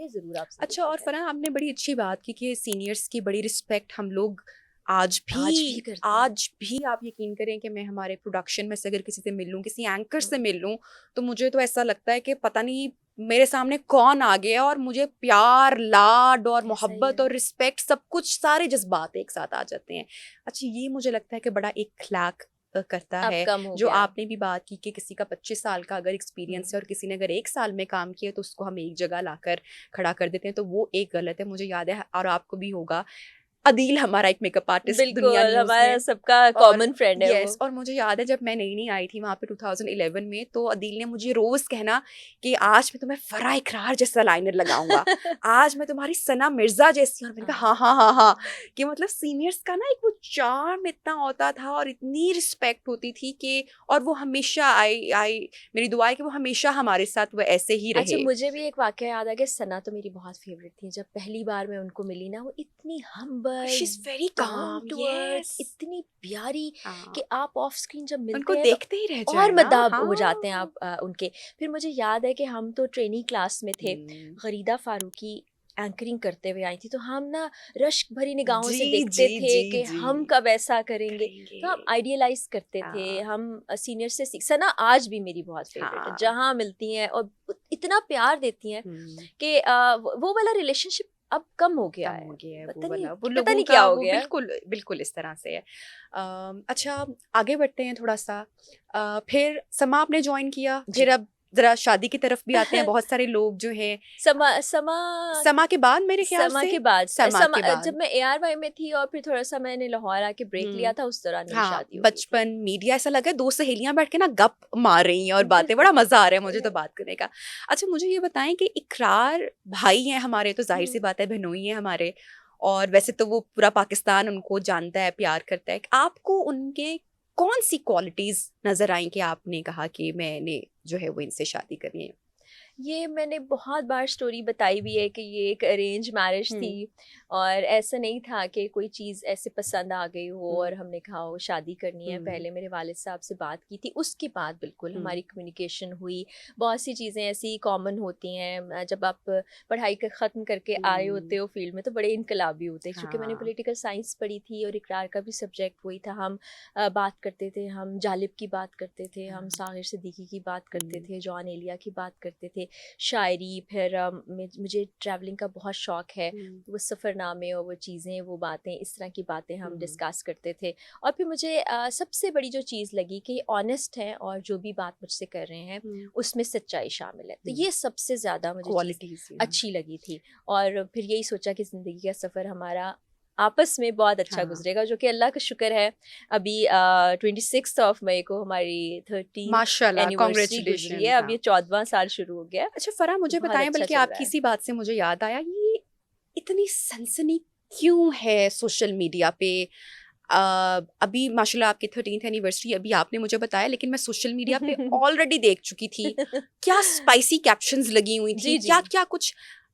थे ज़रूर आपसे अच्छा, पूछा और जाए। फरहान आपने बड़ी अच्छी बात की कि सीनियर्स की बड़ी रिस्पेक्ट हम लोग आज आज भी भी करते हैं। आज भी आप यकीन करें कि मैं हमारे प्रोडक्शन में से अगर किसी से मिल लूँ, किसी एंकर हुँ, से मिल लूँ, तो मुझे तो ऐसा लगता है कि पता नहीं मेरे सामने कौन आ गया, और मुझे प्यार, लाड और ऐसा ही मोहब्बत है। और रिस्पेक्ट सब कुछ सारे जज़्बात एक साथ आ जाते हैं। अच्छा, ये मुझे लगता है कि बड़ा इख़्लाक़ करता अब है। कम हो जो गया। आपने भी बात की कि किसी का 25 साल का अगर एक्सपीरियंस है और हुँ। किसी ने अगर 1 साल में काम किया, तो उसको हम एक जगह लाकर खड़ा कर देते हैं, तो वो एक गलत है। मुझे याद है, और आपको भी होगा, अदील हमारा एक मेकअप आर्टिस्ट दुनिया बिल्कुल, न्यूज़ हमारा में। सबका और कॉमन फ्रेंड है वो। यस, और मुझे याद है जब मैं नई-नई आई थी वहाँ पे 2011 में, तो अदील ने मुझे रोज़ कहना कि आज मैं तुम्हें फराह इकरार जैसा लाइनर लगाऊँगा, आज मैं तुम्हारी सना मिर्ज़ा जैसी। और मैंने कहा हाँ, हाँ, हाँ, हाँ, कि मतलब सीनियर्स का ना एक वो चार्म इतना होता था और इतनी रिस्पेक्ट होती थी कि, और वो हमेशा आई आई मेरी दुआ है कि वो हमेशा हमारे साथ वो ऐसे ही अच्छा, रहे। मुझे भी एक वाक़या याद आ गया, सना तो मेरी बहुत फ़ेवरेट थी। जब पहली बार मैं उनको मिली ना, वो इतनी humble, she is very down calm, to earth, yes. इतनी प्यारी हाँ, कि आप ऑफ स्क्रीन जब उनको मिलते हैं तो देखते ही रह और जाए ना। मदाब हो जाते हैं हाँ। आप उनके। फिर मुझे याद है कि हम तो ट्रेनी क्लास में थे, हुँ। ग़रीदा फ़ारूकी एंकरिंग करते हुए आई थी, तो हम ना रश्क भरी निगाहों से जी, देखते जी, थे जी, कि जी। हम कब ऐसा करेंगे। करेंगे। तो हम आइडियलाइज़ करते थे, हाँ, हम सीनियर से सीख सना आज भी मेरी बहुत फ़ेवरेट है, हाँ। जहाँ मिलती हैं और इतना प्यार देती हैं हुँ, कि वो वाला रिलेशनशिप अब कम हो गया कम है। हो गया है वो पता नहीं वाला, वो पता लोगों नहीं क्या का हो वो गया है। बिल्कुल, बिल्कुल इस तरह से है। अच्छा, आगे बढ़ते हैं थोड़ा-सा। फिर समा आपने जॉइन किया, फिर जी। अब ज़रा शादी की तरफ भी आते हैं। बहुत सारे लोग जो हैं समा समा समा के बाद मेरे ख़्याल समा से, के बाद समा के जब बाद। मैं एआरवाई में थी और फिर थोड़ा-सा मैंने लाहौर आके ब्रेक लिया हुँ। था, उस दौरान मेरी हाँ, शादी हो गई थी। बचपन, मीडिया, ऐसा लगा 2 सहेलियाँ बैठ के ना गप मार रही हैं और बातें, बिल्कुल। बड़ा मज़ा आ रहा है मुझे तो बात करने का। अच्छा, मुझे ये बताएँ कि इकरार भाई हैं हमारे, तो ज़ाहिर-सी हुँ। बात है बहनोई हैं हमारे, और वैसे तो वो पूरा पाकिस्तान उनको जानता है, प्यार करता है। आपको उनके कौन-सी क्वालिटीज़ नज़र आई कि आपने कहा कि मैंने जो है वो इनसे शादी करनी है? ये मैंने बहुत बार स्टोरी बताई भी है कि ये एक अरेंज मैरिज हुँ, थी और ऐसा नहीं था कि कोई चीज़ ऐसे पसंद आ गई हो हुँ, और हमने कहा हो शादी करनी है। हुँ, पहले मेरे वालिद साहब से बात की थी, उसके बाद बिल्कुल हुँ, हमारी कम्युनिकेशन हुई। बहुत सी चीज़ें ऐसी कॉमन होती हैं, जब आप पढ़ाई ख़त्म करके आए होते हुँ। हो फील्ड में तो बड़े इनकलाबी होते हैं। चूँकि मैंने हाँ। पॉलिटिकल साइंस पढ़ी थी और इकरार का भी सब्जेक्ट वही था। हम बात करते थे, हम जालिब की बात करते थे, हम हाँ। साहिर सिद्दीकी की बात करते हुँ, थे, जॉन एलिया की बात करते थे, शायरी। फिर मुझे ट्रैवलिंग का बहुत शौक़ है, हुँ, वो सफ़रनामे और वो चीज़ें, वो बातें, इस तरह की बातें हम हुँ, डिस्कस करते थे। और फिर मुझे सबसे बड़ी जो चीज़ लगी कि ऑनेस्ट हैं और जो भी बात मुझसे कर रहे हैं हुँ, उसमें सच्चाई शामिल है। तो हुँ। ये सबसे ज़्यादा मुझे चीज़ क्वालिटीज़, हाँ। अच्छी लगी थी। और फिर यही सोचा कि ज़िंदगी का सफ़र हमारा आपस में बहुत अच्छा हाँ। गुज़रेगा, जो कि अल्लाह का शुक्र है। अभी 26 ऑफ मई को हमारी 13th माशाल्लाह, एनिवर्सरी गुज़री है, कांग्रेचुलेशंस, अब हाँ। ये 14वाँ साल शुरू हो गया है, अच्छा फ़राह, तो मुझे बहुत बताएँ, अच्छा बल्कि चल रहा आपकी है। इसी बात से मुझे याद आया, ये इतनी सनसनी क्यों है सोशल मीडिया पे? अभी माशाल्लाह आपकी 13th एनिवर्सरी अभी आपने मुझे बताया, लेकिन मैं सोशल मीडिया पे ऑलरेडी देख चुकी थी। क्या स्पाइसी कैप्शंस लगी हुई थी, जी, जी। क्या-क्या कुछ।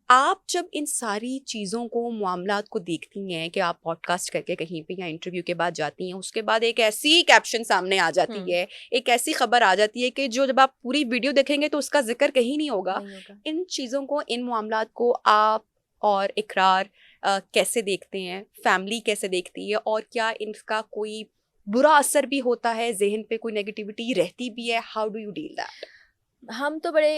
आप जब इन सारी चीज़ों को, मामलात को देखती हैं कि आप पॉडकास्ट करके कहीं पे या इंटरव्यू के बाद जाती हैं, उसके बाद एक ऐसी कैप्शन सामने आ जाती हुँ, है, एक ऐसी खबर आ जाती है कि जो जब आप पूरी वीडियो देखेंगे तो उसका ज़िक्र कहीं नहीं होगा। नहीं होगा। इन चीज़ों को, इन मामलात को आप और इकरार कैसे देखते हैं? फैमिली कैसे देखती है? और क्या इनका कोई बुरा असर भी होता है? ज़हन पे कोई नेगेटिविटी रहती भी है? How do you deal that? हम तो बड़े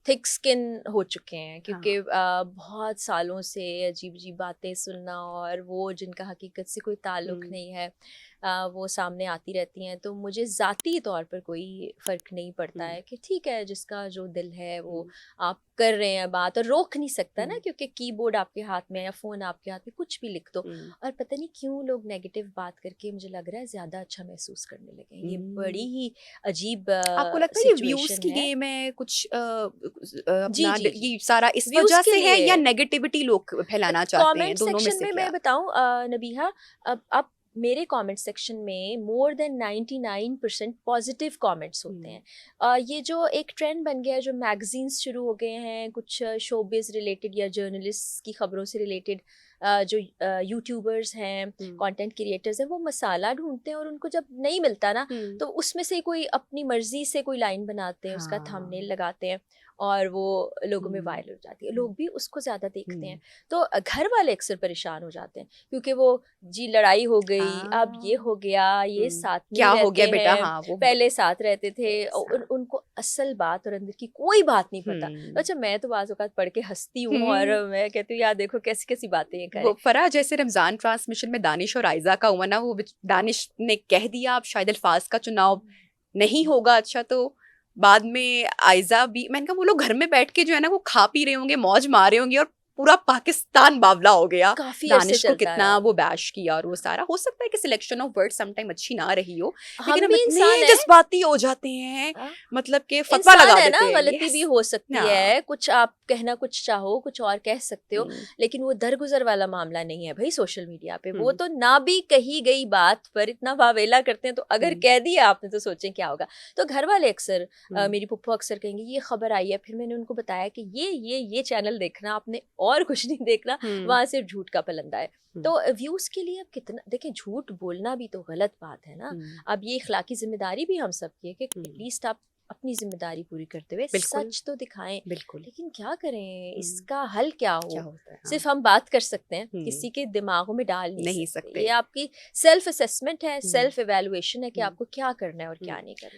थिक स्किन हो चुके हैं, क्योंकि हाँ। बहुत सालों से अजीब-अजीब बातें सुनना और वो जिनका हकीकत से कोई ताल्लुक़ हुँ, नहीं है, वो सामने आती रहती हैं। तो मुझे ज़ाती तौर पर कोई फ़र्क नहीं पड़ता हुँ, है कि ठीक है, जिसका जो दिल है वो हुँ, आप कर रहे हैं बात, और रोक नहीं सकता ना, हुँ, क्योंकि कीबोर्ड आपके हाथ में है या फ़ोन आपके हाथ में, कुछ भी लिख दो। हुँ, और पता नहीं क्यों लोग नेगेटिव बात करके, मुझे लग रहा है, ज़्यादा अच्छा महसूस करने लगे हैं। ये बड़ी हुँ। ही अजीब आपको लगता है ये व्यूज़ सिचुएशन की है। गेम है कुछ, जी, अपना ड जी, जी। ये सारा इस व्यूज़ वजह के से है, लिए या नेगेटिविटी लोग फैलाना चाहते हैं? कमेंट दोनों में सेक्शन से में मैं क्या? बताऊँ नबीहा, अब आप मेरे कमेंट सेक्शन में मोर देन 99% पॉजिटिव कमेंट्स होते हुँ, हैं। ये जो एक ट्रेंड बन गया है, जो मैगज़ीन्स शुरू हो गए हैं, कुछ शोबिज़ रिलेटेड या जर्नलिस्ट्स की खबरों से रिलेटेड, जो यूट्यूबर्स हैं, हुँ, कंटेंट क्रिएटर्स हैं, वो मसाला ढूँढते हैं और उनको जब नहीं मिलता ना, हुँ। तो उसमें से कोई अपनी मर्ज़ी से कोई लाइन बनाते हैं, उसका हाँ। थंबनेल लगाते हैं और वो लोगों में वायरल हो जाती है, लोग भी उसको ज़्यादा देखते हैं। तो घर वाले अक्सर परेशान हो जाते हैं क्योंकि वो जी लड़ाई हो गई, अब ये हो गया, ये साथ क्या नहीं हो गया रहते बेटा, हैं, हाँ वो पहले साथ रहते थे और उनको असल बात और अंदर की कोई बात नहीं पता। तो अच्छा मैं तो बाज़ औक़ात पढ़ के हँसती हूँ और मैं कहती हूँ यार देखो कैसी-कैसी बातें ये करें। वो फरा जैसे रमजान ट्रांसमिशन में दानिश और आयजा का हुआ ना, वो दानिश ने कह दिया अब शायद अल्फाज का चुनाव नहीं होगा अच्छा, तो बाद में आयजा भी, मैंने कहा वो लोग घर में बैठ के जो है ना वो खा पी रहे होंगे, मौज मार रहे होंगे और पूरा पाकिस्तान बावला हो गया। काफ़ी अरसे दानिश को चलता कितना रहा। वो बैश किया और वो सारा, हो सकता है कि सिलेक्शन ऑफ वर्ड समटाइम अच्छी ना रही हो, लेकिन हम हम भी इतने इंसान हैं। जज्बाती हो जाते हैं, हाँ। मतलब कि फतवा इंसान लगा है देते ना, हैं। गलती भी यस, हो सकती हाँ। है, कुछ आप कहना कुछ चाहो, कुछ और कह सकते हो, लेकिन वो दरगुज़र वाला मामला नहीं है भई सोशल मीडिया पे। वो तो ना भी कही गई बात पर इतना वावेला करते हैं, तो अगर कह दिया आपने तो सोचें क्या होगा। तो घर वाले अक्सर मेरी फूफो अक्सर कहेंगी ये खबर आई है, फिर मैंने उनको बताया कि ये चैनल देखना आपने और कुछ नहीं देखना, वहाँ सिर्फ झूठ का पलंदा है। तो व्यूज़ के लिए अब कितना देखिए, झूठ बोलना भी तो गलत बात है ना। अब ये इखलाकी ज़िम्मेदारी भी हम सब की है कि एटलीस्ट आप अपनी ज़िम्मेदारी पूरी करते हुए बिल्कुल, सच तो दिखाएँ। बिल्कुल। लेकिन क्या करें, इसका हल क्या क्या हो? होता है? हाँ। सिर्फ़ हम बात कर सकते हैं, किसी के दिमागों में डाल नहीं नहीं सकते। सकते। ये आपकी सेल्फ असेसमेंट है, सेल्फ इवैल्यूएशन है कि आपको क्या करना है और क्या नहीं करना।